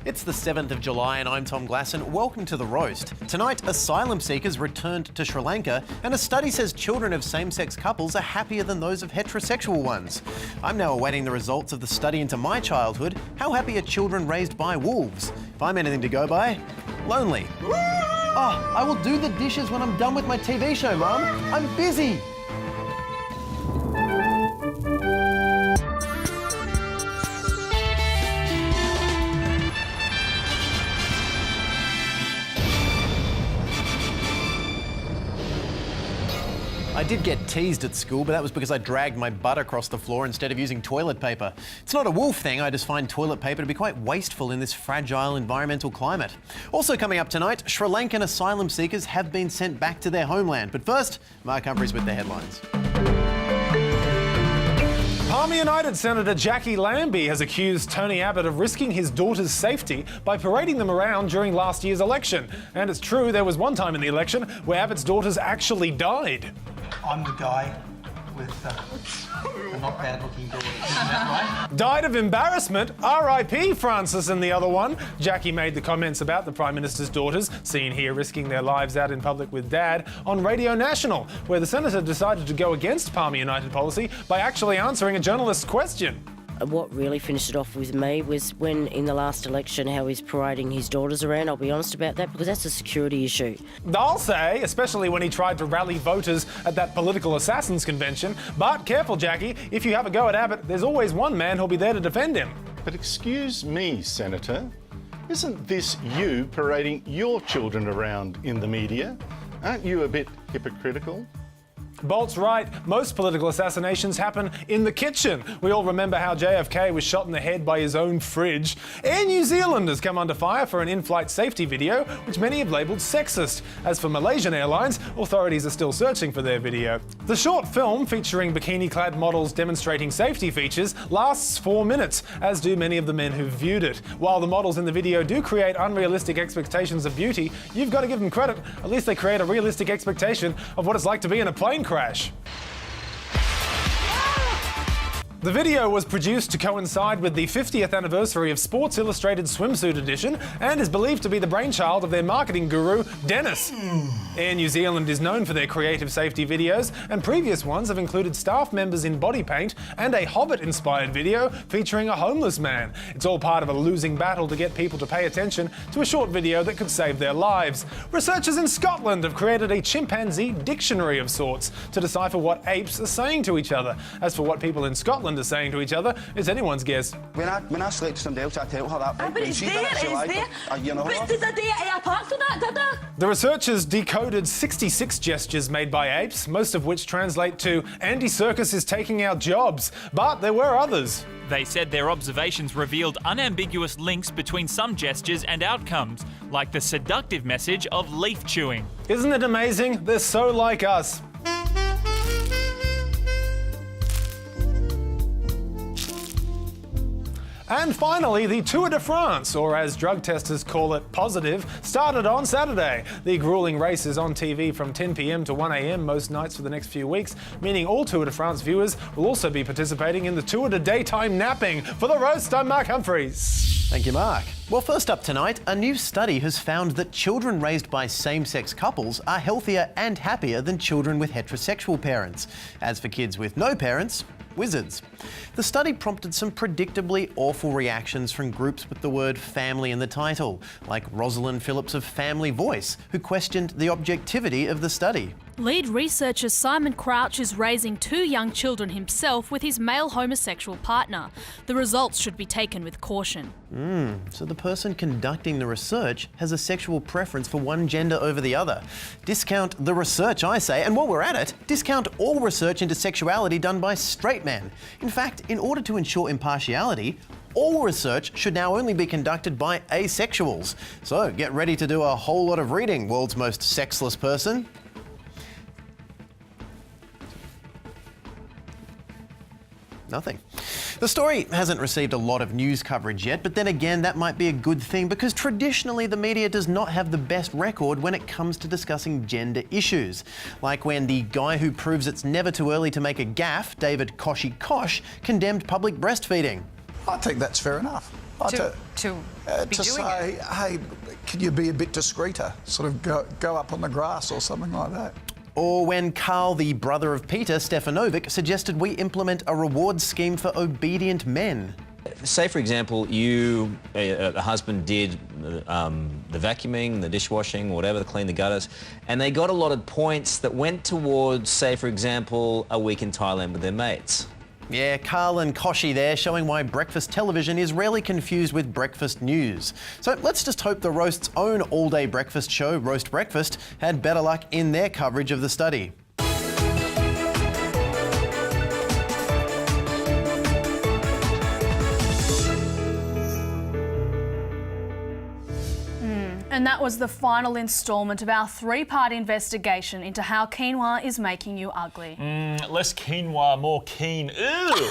It's the 7th of July and I'm Tom Glasson. Welcome to The Roast. Tonight, asylum seekers returned to Sri Lanka and a study says children of same-sex couples are happier than those of heterosexual ones. I'm now awaiting the results of the study into my childhood. How happy are children raised by wolves? If I'm anything to go by, lonely. Oh, I will do the dishes when I'm done with my TV show, Mum. I'm busy. I did get teased at school, but that was because I dragged my butt across the floor instead of using toilet paper. It's not a wolf thing, I just find toilet paper to be quite wasteful in this fragile environmental climate. Also coming up tonight, Sri Lankan asylum seekers have been sent back to their homeland. But first, Mark Humphries with the headlines. Palmer United Senator Jacqui Lambie has accused Tony Abbott of risking his daughter's safety by parading them around during last year's election. And it's true, there was one time in the election where Abbott's daughters actually died. I'm the guy with the not bad-looking daughter, isn't that right? Died of embarrassment, R.I.P. Francis and the other one. Jacqui made the comments about the Prime Minister's daughters, seen here risking their lives out in public with Dad, on Radio National, where the Senator decided to go against Palmer United policy by actually answering a journalist's question. What really finished it off with me was when, in the last election, how he's parading his daughters around. I'll be honest about that, because that's a security issue. I'll say, especially when he tried to rally voters at that political assassins convention. But careful, Jacqui, if you have a go at Abbott, there's always one man who'll be there to defend him. But excuse me, Senator, isn't this you parading your children around in the media? Aren't you a bit hypocritical? Bolt's right. Most political assassinations happen in the kitchen. We all remember how JFK was shot in the head by his own fridge. Air New Zealand has come under fire for an in-flight safety video, which many have labelled sexist. As for Malaysian Airlines, authorities are still searching for their video. The short film, featuring bikini-clad models demonstrating safety features, lasts 4 minutes, as do many of the men who've viewed it. While the models in the video do create unrealistic expectations of beauty, you've got to give them credit. At least they create a realistic expectation of what it's like to be in a plane crash. The video was produced to coincide with the 50th anniversary of Sports Illustrated Swimsuit Edition and is believed to be the brainchild of their marketing guru, Dennis. Air New Zealand is known for their creative safety videos, and previous ones have included staff members in body paint and a Hobbit-inspired video featuring a homeless man. It's all part of a losing battle to get people to pay attention to a short video that could save their lives. Researchers in Scotland have created a chimpanzee dictionary of sorts to decipher what apes are saying to each other. As for what people in Scotland are saying to each other, it's anyone's guess. When I slept with somebody else, I tell her that. But it's there, You know but did a day at airport for that, did I? The researchers decoded 66 gestures made by apes, most of which translate to "Andy Serkis is taking our jobs," but there were others. They said their observations revealed unambiguous links between some gestures and outcomes, like the seductive message of leaf chewing. Isn't it amazing? They're so like us. And finally, the Tour de France, or as drug testers call it, positive, started on Saturday. The gruelling race is on TV from 10 p.m. to 1 a.m. most nights for the next few weeks, meaning all Tour de France viewers will also be participating in the Tour de Daytime Napping. For The Roast, I'm Mark Humphries. Thank you, Mark. Well, first up tonight, a new study has found that children raised by same-sex couples are healthier and happier than children with heterosexual parents. As for kids with no parents, wizards. The study prompted some predictably awful reactions from groups with the word family in the title, like Rosalind Phillips of Family Voice, who questioned the objectivity of the study. Lead researcher Simon Crouch is raising 2 young children himself with his male homosexual partner. The results should be taken with caution. So the person conducting the research has a sexual preference for one gender over the other. Discount the research, I say, and while we're at it, discount all research into sexuality done by straight men. In fact, in order to ensure impartiality, all research should now only be conducted by asexuals. So get ready to do a whole lot of reading, world's most sexless person. Nothing. The story hasn't received a lot of news coverage yet, but then again, that might be a good thing because traditionally the media does not have the best record when it comes to discussing gender issues. Like when the guy who proves it's never too early to make a gaffe, David Koshi Kosh, condemned public breastfeeding. I think that's fair enough. To be to doing say, it. hey, can you be a bit discreeter? Sort of go up on the grass or something like that. Or when Carl, the brother of Peter Stefanovic, suggested we implement a reward scheme for obedient men. Say, for example, the husband did the vacuuming, the dishwashing, whatever, to clean the gutters, and they got allotted points that went towards, say, for example, a week in Thailand with their mates. Yeah, Carl and Koshi there, showing why breakfast television is rarely confused with breakfast news. So let's just hope the Roast's own all-day breakfast show, Roast Breakfast, had better luck in their coverage of the study. And that was the final instalment of our three-part investigation into how quinoa is making you ugly. Less quinoa, more keen. Ew!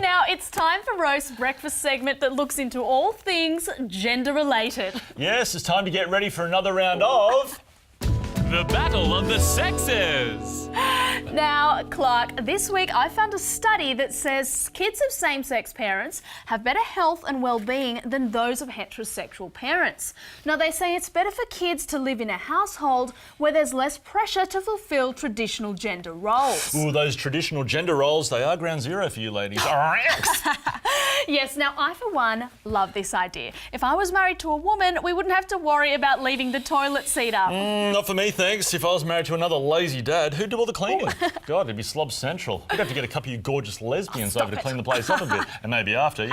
Now it's time for Roast Breakfast segment that looks into all things gender-related. Yes, it's time to get ready for another round of... The Battle of the Sexes. Now, Clark, this week I found a study that says kids of same-sex parents have better health and well-being than those of heterosexual parents. Now, they say it's better for kids to live in a household where there's less pressure to fulfil traditional gender roles. Ooh, those traditional gender roles, they are ground zero for you ladies. Yes, now I, for one, love this idea. If I was married to a woman, we wouldn't have to worry about leaving the toilet seat up. Not for me, thanks. If I was married to another lazy dad, who'd do all the cleaning? God, it'd be slob central. We'd have to get a couple of you gorgeous lesbians over to clean the place up a bit. And maybe after,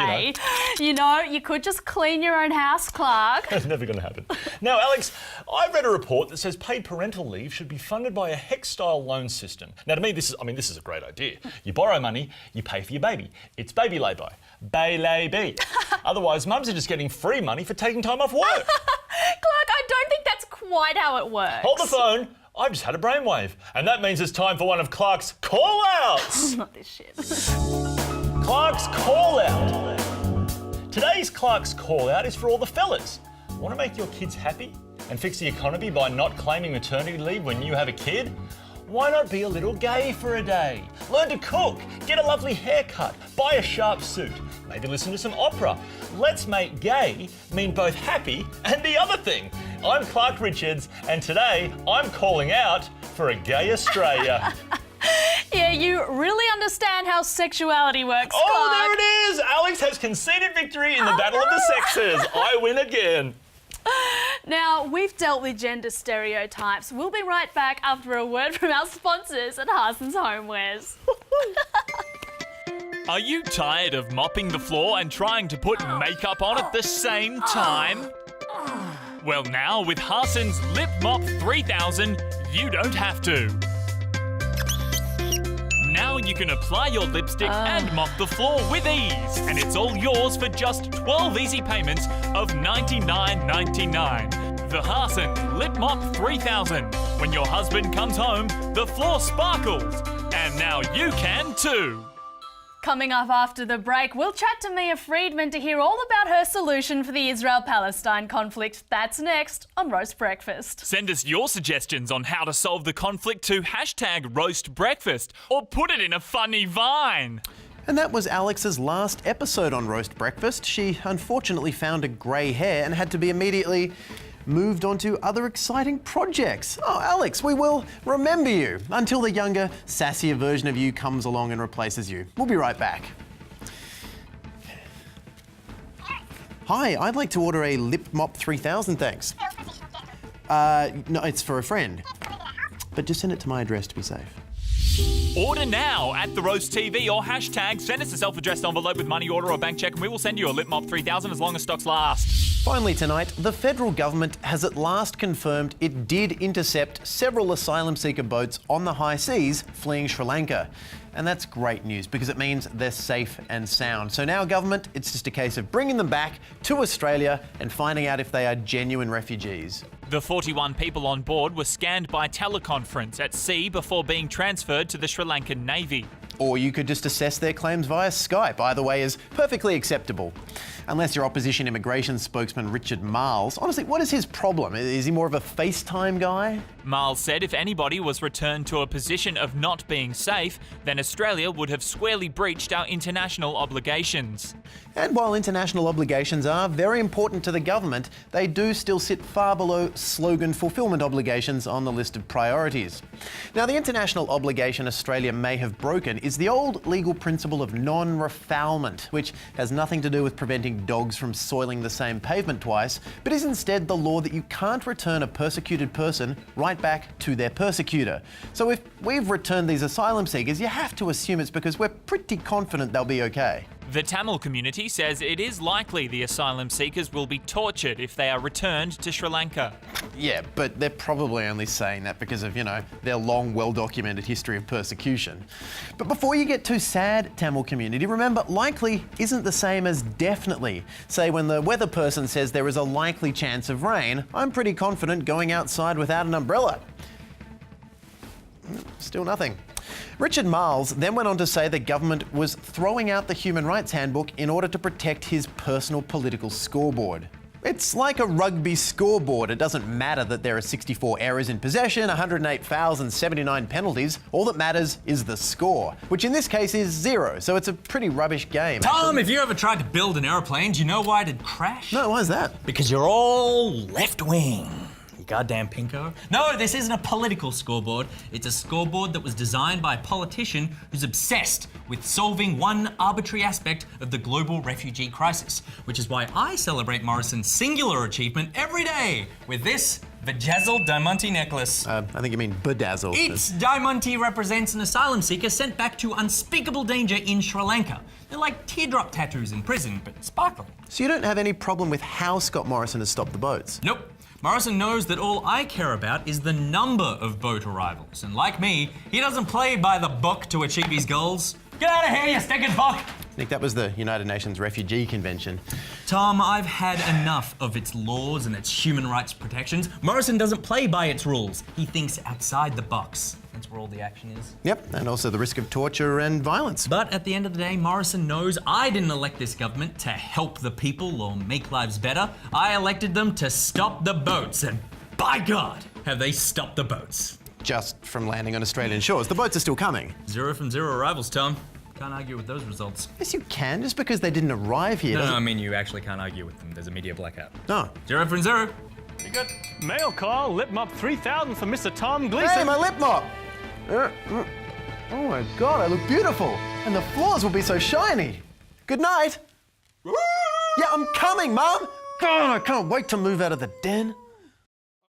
you know, you could just clean your own house, Clark. It's never going to happen. Now, Alex, I've read a report that says paid parental leave should be funded by a HEC-style loan system. Now, to me, this is a great idea. You borrow money, you pay for your baby. It's baby lay-by. Baby. Otherwise, mums are just getting free money for taking time off work. Clark, I don't think that's quite how it works. Hold the phone. I've just had a brainwave. And that means it's time for one of Clark's call-outs. Not this shit. Clark's call-out. Today's Clark's call-out is for all the fellas. Want to make your kids happy and fix the economy by not claiming maternity leave when you have a kid? Why not be a little gay for a day? Learn to cook, get a lovely haircut, buy a sharp suit, maybe listen to some opera. Let's make gay mean both happy and the other thing. I'm Clark Richards, and today I'm calling out for a gay Australia. Yeah, you really understand how sexuality works, Clark. Oh, there it is! Alex has conceded victory in the Battle of the Sexes. I win again. Now, we've dealt with gender stereotypes. We'll be right back after a word from our sponsors at Harson's Homewares. Are you tired of mopping the floor and trying to put makeup on at the same time? Well, now with Harson's Lip Mop 3000, you don't have to. Now you can apply your lipstick and mop the floor with ease. And it's all yours for just 12 easy payments of $99.99. The Harson Lip Mop 3000. When your husband comes home, the floor sparkles. And now you can too. Coming up after the break, we'll chat to Mia Friedman to hear all about her solution for the Israel-Palestine conflict. That's next on Roast Breakfast. Send us your suggestions on how to solve the conflict to #RoastBreakfast or put it in a funny vine. And that was Alex's last episode on Roast Breakfast. She unfortunately found a grey hair and had to be immediately moved on to other exciting projects. Oh, Alex, we will remember you until the younger, sassier version of you comes along and replaces you. We'll be right back. Hi, I'd like to order a Lip Mop 3000, thanks. No, it's for a friend. But just send it to my address to be safe. Order now at The Roast TV or send us a self-addressed envelope with money order or bank check and we will send you a Lip Mop 3000 as long as stocks last. Finally tonight, the federal government has at last confirmed it did intercept several asylum seeker boats on the high seas fleeing Sri Lanka. And that's great news because it means they're safe and sound. So now, government, it's just a case of bringing them back to Australia and finding out if they are genuine refugees. The 41 people on board were scanned by teleconference at sea before being transferred to the Sri Lankan Navy. Or you could just assess their claims via Skype. Either way is perfectly acceptable. Unless you're opposition immigration spokesman Richard Marles. Honestly, what is his problem? Is he more of a FaceTime guy? Marles said if anybody was returned to a position of not being safe, then Australia would have squarely breached our international obligations. And while international obligations are very important to the government, they do still sit far below slogan fulfilment obligations on the list of priorities. Now, the international obligation Australia may have broken is the old legal principle of non-refoulement, which has nothing to do with preventing dogs from soiling the same pavement twice, but is instead the law that you can't return a persecuted person right back to their persecutor. So if we've returned these asylum seekers, you have to assume it's because we're pretty confident they'll be okay. The Tamil community says it is likely the asylum seekers will be tortured if they are returned to Sri Lanka. Yeah, but they're probably only saying that because of, their long, well-documented history of persecution. But before you get too sad, Tamil community, remember, likely isn't the same as definitely. Say when the weather person says there is a likely chance of rain, I'm pretty confident going outside without an umbrella. Still nothing. Richard Marles then went on to say the government was throwing out the Human Rights Handbook in order to protect his personal political scoreboard. It's like a rugby scoreboard. It doesn't matter that there are 64 errors in possession, 108 fouls and 79 penalties. All that matters is the score, which in this case is 0, so it's a pretty rubbish game. Tom, if you ever tried to build an aeroplane, do you know why it'd crash? No, why is that? Because you're all left wing. Goddamn pinko. No, this isn't a political scoreboard. It's a scoreboard that was designed by a politician who's obsessed with solving one arbitrary aspect of the global refugee crisis, which is why I celebrate Morrison's singular achievement every day with this bedazzled diamante necklace. I think you mean bedazzled. Each diamante represents an asylum seeker sent back to unspeakable danger in Sri Lanka. They're like teardrop tattoos in prison, but sparkling. So you don't have any problem with how Scott Morrison has stopped the boats? Nope. Morrison knows that all I care about is the number of boat arrivals, and like me, he doesn't play by the book to achieve his goals. Get out of here, you stinking fuck! Nick, that was the United Nations Refugee Convention. Tom, I've had enough of its laws and its human rights protections. Morrison doesn't play by its rules. He thinks outside the box. That's where all the action is. Yep, and also the risk of torture and violence. But at the end of the day, Morrison knows I didn't elect this government to help the people or make lives better. I elected them to stop the boats, and by God, have they stopped the boats. Just from landing on Australian shores. The boats are still coming. 0 from 0 arrivals, Tom. Can't argue with those results. Yes, you can, just because they didn't arrive here. No, I mean, you actually can't argue with them. There's a media blackout. No. 0 from 0. You got mail call, lip mop 3000 for Mr. Tom Gleason. Hey, my lip mop! Oh my God, I look beautiful. And the floors will be so shiny. Good night. Yeah, I'm coming, Mum. God, I can't wait to move out of the den.